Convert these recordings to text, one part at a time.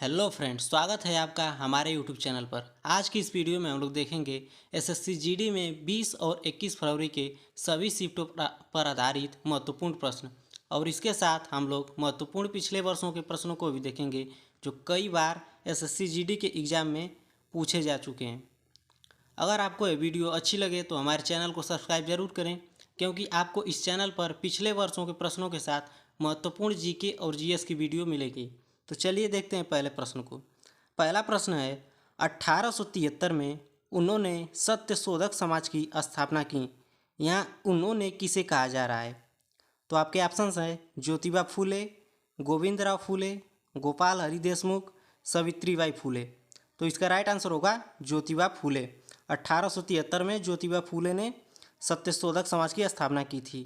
Hello friends, स्वागत है आपका हमारे यूट्यूब चैनल पर। आज की इस वीडियो में हम लोग देखेंगे एसएससी जीडी में 20 और 21 फरवरी के सभी शिफ्टों पर आधारित महत्वपूर्ण प्रश्न, और इसके साथ हम लोग महत्वपूर्ण पिछले वर्षों के प्रश्नों को भी देखेंगे जो कई बार एसएससी जीडी के एग्ज़ाम में पूछे जा चुके हैं। अगर आपको ये वीडियो अच्छी लगे तो हमारे चैनल को सब्सक्राइब जरूर करें, क्योंकि आपको इस चैनल पर पिछले वर्षों के प्रश्नों के साथ महत्वपूर्ण जीके और जीएस की वीडियो मिलेगी। तो चलिए देखते हैं पहले प्रश्न को। पहला प्रश्न है, 1873 में उन्होंने सत्यशोधक समाज की स्थापना की। यहाँ उन्होंने किसे कहा जा रहा है? तो आपके ऑप्शंस हैं ज्योतिबा फूले, गोविंदराव फूले, गोपाल हरि देशमुख, सावित्रीबाई फूले। तो इसका राइट आंसर होगा ज्योतिबा फूले। 1873 में ज्योतिबा फूले ने सत्यशोधक समाज की स्थापना की थी।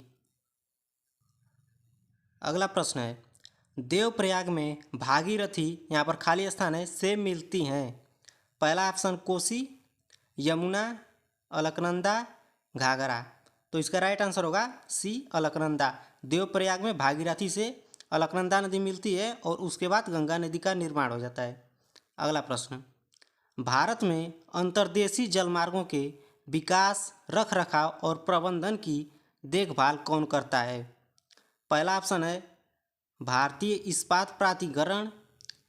अगला प्रश्न है, देवप्रयाग में भागीरथी, यहाँ पर खाली स्थान है, से मिलती हैं। पहला ऑप्शन कोसी, यमुना, अलकनंदा, घाघरा। तो इसका राइट आंसर होगा सी, अलकनंदा। देवप्रयाग में भागीरथी से अलकनंदा नदी मिलती है और उसके बाद गंगा नदी का निर्माण हो जाता है। अगला प्रश्न, भारत में अंतर्देशीय जलमार्गों के विकास, रखरखाव और प्रबंधन की देखभाल कौन करता है? पहला ऑप्शन है भारतीय इस्पात प्राधिकरण,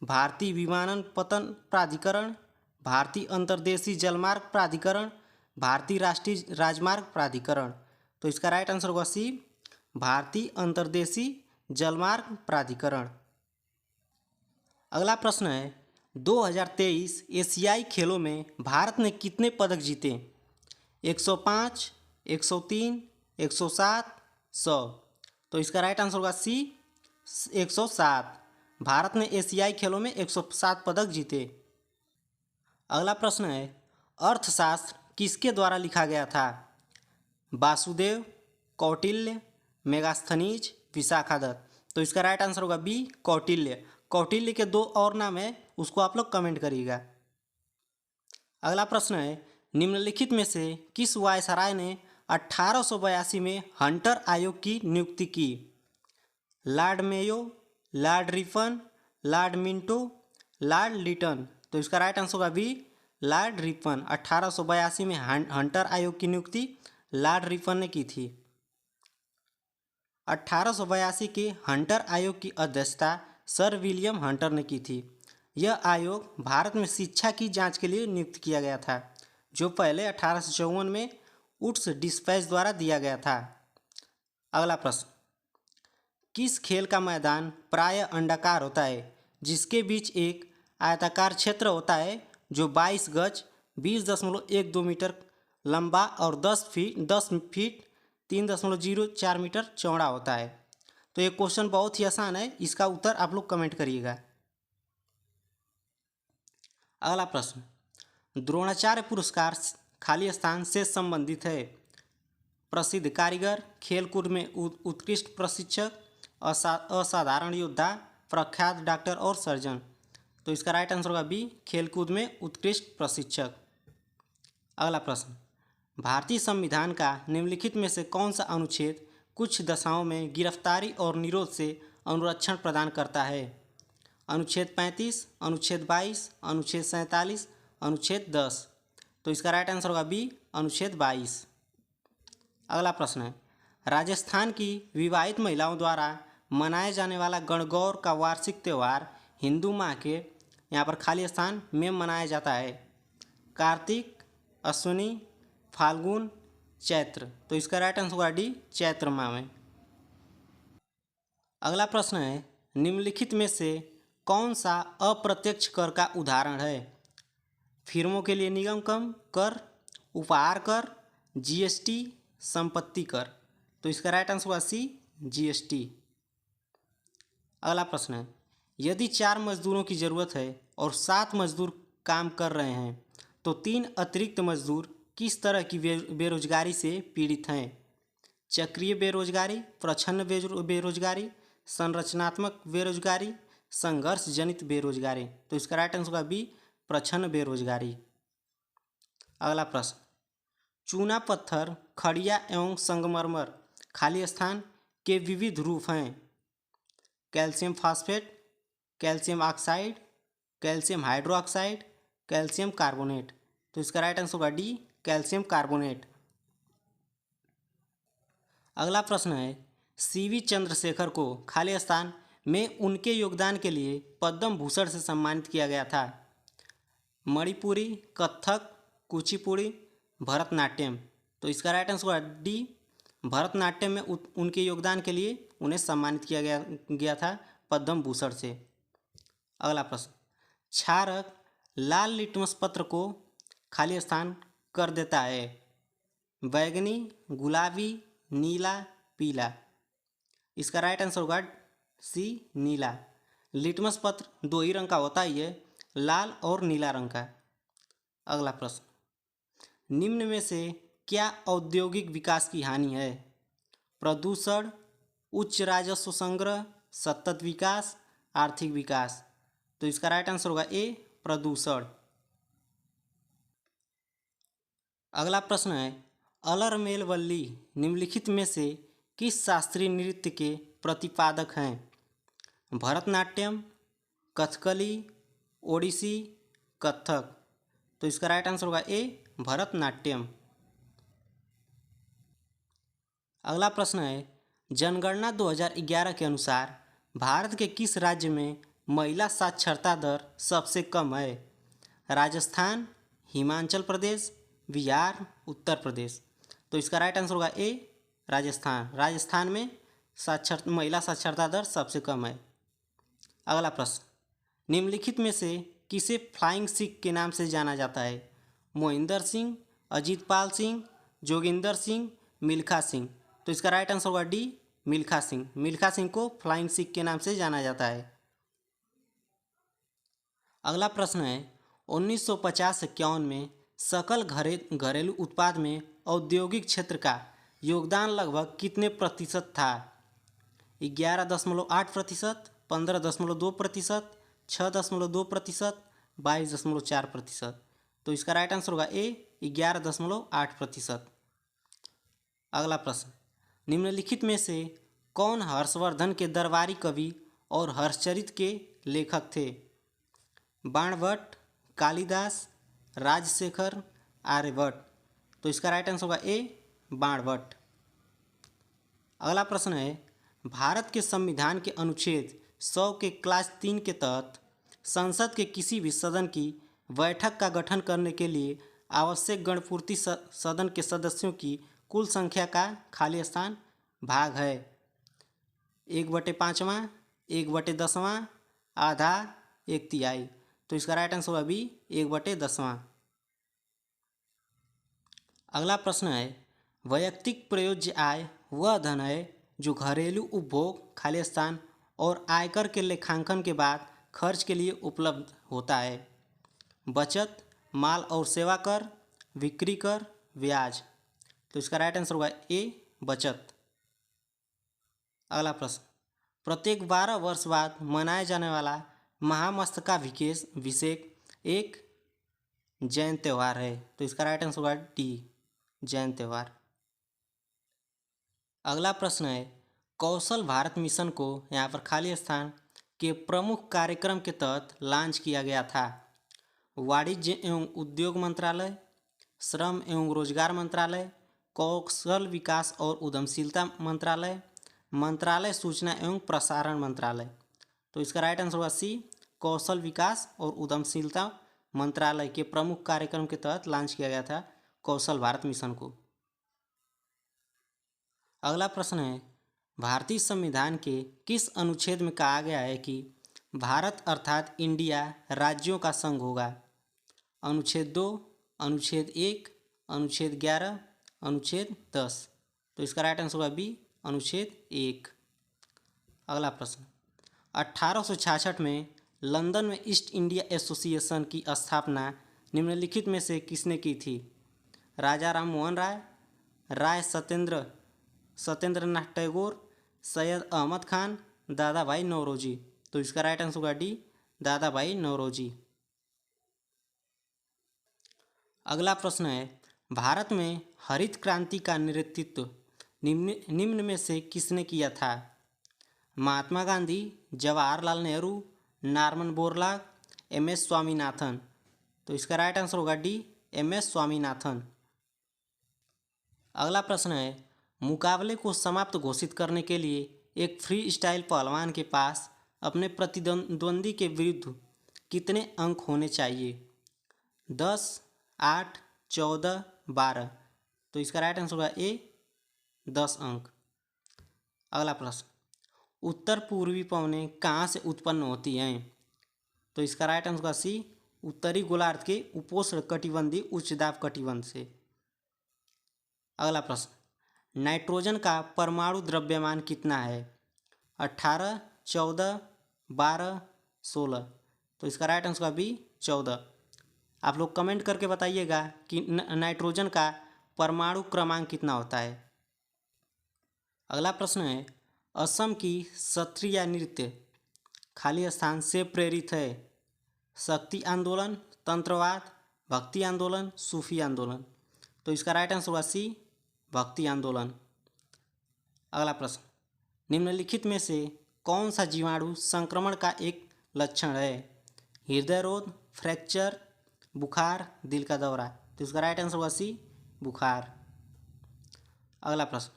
भारतीय विमानपत्तन प्राधिकरण, भारतीय अंतर्देशीय जलमार्ग प्राधिकरण, भारतीय राष्ट्रीय राजमार्ग प्राधिकरण। तो इसका राइट आंसर होगा सी, भारतीय अंतर्देशीय जलमार्ग प्राधिकरण। अगला प्रश्न है, 2023 एशियाई खेलों में भारत ने कितने पदक जीते? 105, 103, 107, 100। तो इसका राइट आंसर होगा सी, 107। भारत ने एशियाई खेलों में 107 पदक जीते। अगला प्रश्न है, अर्थशास्त्र किसके द्वारा लिखा गया था? वासुदेव, कौटिल्य, मेगास्थनीज, विशाखादत्त। तो इसका राइट आंसर होगा बी, कौटिल्य। कौटिल्य के दो और नाम है, उसको आप लोग कमेंट करिएगा। अगला प्रश्न है, निम्नलिखित में से किस वायसराय ने 1882 में हंटर आयोग की नियुक्ति की? Lord Mayo, Lord Ripon, Lord Minto, Lord Lytton. तो इसका राइट आंसर होगा बी, लॉर्ड रिपन। 1882 में हंटर आयोग की नियुक्ति लॉर्ड रिपन ने की थी। 1882 के हंटर आयोग की अध्यक्षता सर विलियम हंटर ने की थी। यह आयोग भारत में शिक्षा की जांच के लिए नियुक्त किया गया था, जो पहले 1854 में वुड्स डिस्पैच द्वारा दिया गया था। अगला प्रश्न, किस खेल का मैदान प्राय अंडाकार होता है, जिसके बीच एक आयताकार क्षेत्र होता है जो 22 गज 20.12 मीटर लंबा और 10 फीट 3.04 मीटर चौड़ा होता है? तो ये क्वेश्चन बहुत ही आसान है, इसका उत्तर आप लोग कमेंट करिएगा। अगला प्रश्न, द्रोणाचार्य पुरस्कार खाली स्थान से संबंधित है। प्रसिद्ध कारीगर, खेलकूद में उत्कृष्ट प्रशिक्षक, असाधारण योद्धा, प्रख्यात डॉक्टर और सर्जन। तो इसका राइट आंसर होगा बी, खेलकूद में उत्कृष्ट प्रशिक्षक। अगला प्रश्न, भारतीय संविधान का निम्नलिखित में से कौन सा अनुच्छेद कुछ दशाओं में गिरफ्तारी और निरोध से अनुरक्षण प्रदान करता है? अनुच्छेद 35, अनुच्छेद 22, अनुच्छेद 47, अनुच्छेद 10। तो इसका राइट आंसर होगा बी, अनुच्छेद 22। अगला प्रश्न है, राजस्थान की विवाहित महिलाओं द्वारा मनाए जाने वाला गणगौर का वार्षिक त्यौहार हिंदू माह के, यहाँ पर खाली स्थान, में मनाया जाता है। कार्तिक, अश्विनी, फाल्गुन, चैत्र। तो इसका राइट आंसर होगा डी, चैत्र माह में। अगला प्रश्न है, निम्नलिखित में से कौन सा अप्रत्यक्ष कर का उदाहरण है? फिल्मों के लिए निगम कर, उपहार कर, जीएसटी, संपत्ति कर। तो इसका राइट आंसर होगा सी, जीएसटी। अगला प्रश्न है, यदि 4 मजदूरों की ज़रूरत है और 7 मजदूर काम कर रहे हैं, तो 3 अतिरिक्त मजदूर किस तरह की बेरोजगारी से पीड़ित हैं? चक्रीय बेरोजगारी, प्रच्छन्न बेरोजगारी, संरचनात्मक बेरोजगारी, संघर्ष जनित बेरोजगारी। तो इसका राइट आंसर होगा बी, प्रच्छन्न बेरोजगारी। अगला प्रश्न, चूना पत्थर, खड़िया एवं संगमरमर खाली स्थान के विविध रूप हैं। Calcium phosphate, calcium oxide, calcium hydroxide, calcium carbonate. तो इसका राइट आंसर होगा डी, कैल्शियम कार्बोनेट। अगला प्रश्न है, सीवी चंद्रशेखर को खाली स्थान में उनके योगदान के लिए पद्म भूषण से सम्मानित किया गया था। मणिपुरी, कथक, कुचिपुड़ी, भरतनाट्यम। तो इसका राइट आंसर होगा डी, भरतनाट्यम में उनके योगदान के लिए उन्हें सम्मानित किया गया था पद्म भूषण से। अगला प्रश्न, क्षारक लाल लिटमस पत्र को खाली स्थान कर देता है। बैगनी, गुलाबी, नीला, पीला। इसका राइट आंसर होगा सी, नीला। लिटमस पत्र दो ही रंग का होता ही है, लाल और नीला रंग का। अगला प्रश्न, निम्न में से क्या औद्योगिक विकास की हानि है? प्रदूषण, उच्च राजस्व संग्रह, सतत विकास, आर्थिक विकास। तो इसका राइट आंसर होगा ए, प्रदूषण। अगला प्रश्न है, अलरमेल वल्ली निम्नलिखित में से किस शास्त्रीय नृत्य के प्रतिपादक हैं? भरतनाट्यम, कथकली, ओडिसी, कथक। तो इसका राइट आंसर होगा ए, भरतनाट्यम। अगला प्रश्न है, जनगणना 2011 के अनुसार भारत के किस राज्य में महिला साक्षरता दर सबसे कम है? राजस्थान, हिमाचल प्रदेश, बिहार, उत्तर प्रदेश। तो इसका राइट आंसर होगा ए, राजस्थान। राजस्थान में महिला साक्षरता दर सबसे कम है। अगला प्रश्न, निम्नलिखित में से किसे फ्लाइंग सिख के नाम से जाना जाता है? मोहिंदर सिंह, अजीतपाल सिंह, जोगिंदर सिंह, मिल्खा सिंह। तो इसका राइट आंसर होगा डी, मिल्खा सिंह। मिल्खा सिंह को फ्लाइंग सिख के नाम से जाना जाता है। अगला प्रश्न है, 1950-51 में सकल घरेलू उत्पाद में औद्योगिक क्षेत्र का योगदान लगभग कितने प्रतिशत था? 11.8%, 15.2%, 6.2%, 22.4%। तो इसका राइट आंसर होगा ए, 11.8%। अगला प्रश्न, निम्नलिखित में से कौन हर्षवर्धन के दरबारी कवि और हर्षचरित के लेखक थे? बाणभट्ट, कालिदास, राजशेखर, आर्यभट्ट। तो इसका राइट आंसर होगा ए, बाणभट्ट। अगला प्रश्न है, भारत के संविधान के अनुच्छेद 100 के क्लास 3 के तहत संसद के किसी भी सदन की बैठक का गठन करने के लिए आवश्यक गणपूर्ति सदन के सदस्यों की कुल संख्या का खाली स्थान भाग है। 1/5वां, 1/10वां, आधा, 1/3। तो इसका राइट आंसर होगा बी, 1/10वां। अगला प्रश्न है, वैयक्तिक प्रयोज्य आय वह धन है जो घरेलू उपभोग, खाली स्थान और आयकर के लेखांकन के बाद खर्च के लिए उपलब्ध होता है। बचत, माल और सेवा कर, बिक्री कर, ब्याज। तो इसका राइट आंसर होगा ए, बचत। अगला प्रश्न, प्रत्येक 12 वर्ष बाद मनाया जाने वाला महामस्तकाभिषेक एक जैन त्यौहार है। तो इसका राइट आंसर होगा डी, जैन त्यौहार। अगला प्रश्न है, कौशल भारत मिशन को यहाँ पर खाली स्थान के प्रमुख कार्यक्रम के तहत लॉन्च किया गया था। वाणिज्य एवं उद्योग मंत्रालय, श्रम एवं रोजगार मंत्रालय, कौशल विकास और उद्यमशीलता मंत्रालय, मंत्रालय सूचना एवं प्रसारण मंत्रालय। तो इसका राइट आंसर होगा सी, कौशल विकास और उद्यमशीलता मंत्रालय के प्रमुख कार्यक्रम के तहत लॉन्च किया गया था कौशल भारत मिशन को। अगला प्रश्न है, भारतीय संविधान के किस अनुच्छेद में कहा गया है कि भारत अर्थात इंडिया राज्यों का संघ होगा? अनुच्छेद 2, अनुच्छेद 1, अनुच्छेद 11, अनुच्छेद 10। तो इसका राइट आंसर होगा बी, अनुच्छेद 1। अगला प्रश्न, 1866 में लंदन में ईस्ट इंडिया एसोसिएशन की स्थापना निम्नलिखित में से किसने की थी? राजा राम मोहन राय, राय सत्येंद्रनाथ टैगोर, सैयद अहमद खान, दादा भाई नौरोजी। तो इसका राइट आंसर होगा डी, दादा भाई नौरोजी। अगला प्रश्न है, भारत में हरित क्रांति का नेतृत्व निम्न में से किसने किया था? Mahatma Gandhi, Jawaharlal Nehru, Norman Borlaug, MS Swaminathan. तो इसका राइट आंसर होगा डी, MS स्वामीनाथन। अगला प्रश्न है, मुकाबले को समाप्त घोषित करने के लिए एक फ्री स्टाइल पहलवान के पास अपने प्रतिद्वंदी के विरुद्ध कितने अंक होने चाहिए? 10, 8, 14, 12। तो इसका राइट आंसर होगा ए, 10 अंक। अगला प्रश्न, उत्तर पूर्वी पवनें कहाँ से उत्पन्न होती हैं? तो इसका राइट आंसर होगा सी, उत्तरी गोलार्ध के उपोष्ण कटिबंधीय उच्च दाब कटिबंध से। अगला प्रश्न, नाइट्रोजन का परमाणु द्रव्यमान कितना है? 18, 14, 12, 16। तो इसका राइट आंसर होगा बी, 14। आप लोग कमेंट करके बताइएगा कि नाइट्रोजन का परमाणु क्रमांक कितना होता है। अगला प्रश्न है, असम की सत्रिया नृत्य खाली स्थान से प्रेरित है? शक्ति आंदोलन, तंत्रवाद, भक्ति आंदोलन, सूफी आंदोलन। तो इसका राइट आंसर होगा सी, भक्ति आंदोलन। अगला प्रश्न, निम्नलिखित में से कौन सा जीवाणु संक्रमण का एक लक्षण है? हृदय रोग, फ्रैक्चर, बुखार, दिल का दौरा। तो इसका राइट आंसर होगा सी, बुखार। अगला प्रश्न,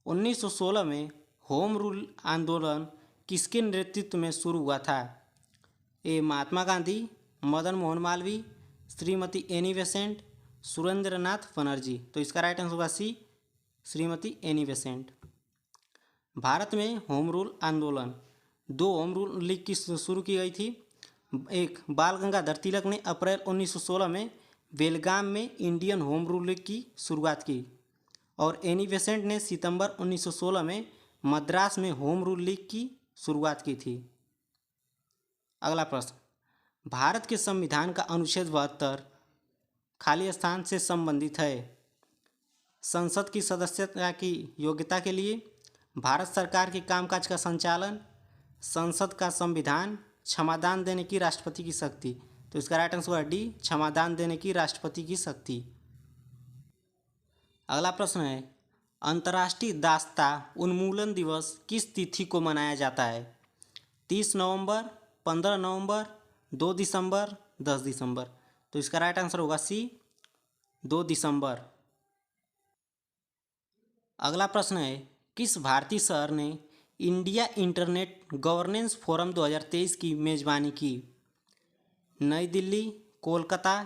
1916 में होम रूल आंदोलन किसके नेतृत्व में शुरू हुआ था? ए महात्मा गांधी, मदन मोहन मालवीय, श्रीमती एनी बेसेंट, सुरेंद्रनाथ बनर्जी। तो इसका राइट आंसर होगा सी, श्रीमती एनी बेसेंट। भारत में होम रूल आंदोलन 2 होम रूल लीग की शुरू की गई थी। एक, बाल गंगाधर तिलक ने अप्रैल 1916 में बेलगाम में इंडियन होम रूल लीग की शुरुआत की और एनी बेसेंट ने सितंबर 1916 में मद्रास में होम रूल लीग की शुरुआत की थी। अगला प्रश्न, भारत के संविधान का अनुच्छेद 72 खाली स्थान से संबंधित है? संसद की सदस्यता की योग्यता के लिए, भारत सरकार के कामकाज का संचालन, संसद का संविधान, क्षमादान देने की राष्ट्रपति की शक्ति। तो इसका राइट आंसर है डी, क्षमादान देने की राष्ट्रपति की शक्ति। अगला प्रश्न है, अंतर्राष्ट्रीय दास्ता उन्मूलन दिवस किस तिथि को मनाया जाता है? 30 नवंबर, 15 नवंबर, 2 दिसंबर, 10 दिसंबर। तो इसका राइट आंसर होगा सी, 2 दिसंबर। अगला प्रश्न है, किस भारतीय शहर ने इंडिया इंटरनेट गवर्नेंस फोरम 2023 की मेजबानी की? नई दिल्ली, कोलकाता,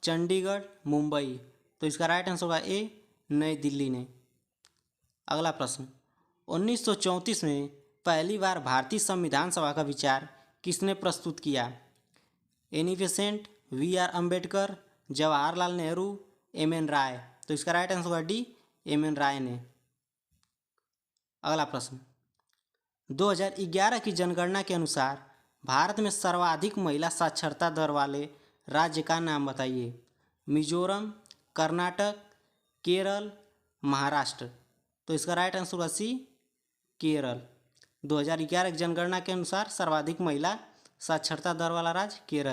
चंडीगढ़, मुंबई। तो इसका राइट आंसर होगा ए, नई दिल्ली ने। अगला प्रश्न, 1934 में पहली बार भारतीय संविधान सभा का विचार किसने प्रस्तुत किया? Annie Besant, VR Ambedkar, Jawaharlal Nehru, MN राय। तो इसका राइट आंसर होगा डी, MN राय ने। अगला प्रश्न, 2011 की जनगणना के अनुसार भारत में सर्वाधिक महिला साक्षरता दर वाले राज्य का नाम बताइए? मिजोरम, कर्नाटक, केरल, महाराष्ट्र। तो इसका राइट आंसर होगा सी, केरल। 2011 की जनगणना के अनुसार सर्वाधिक महिला साक्षरता दर वाला राज्य केरल।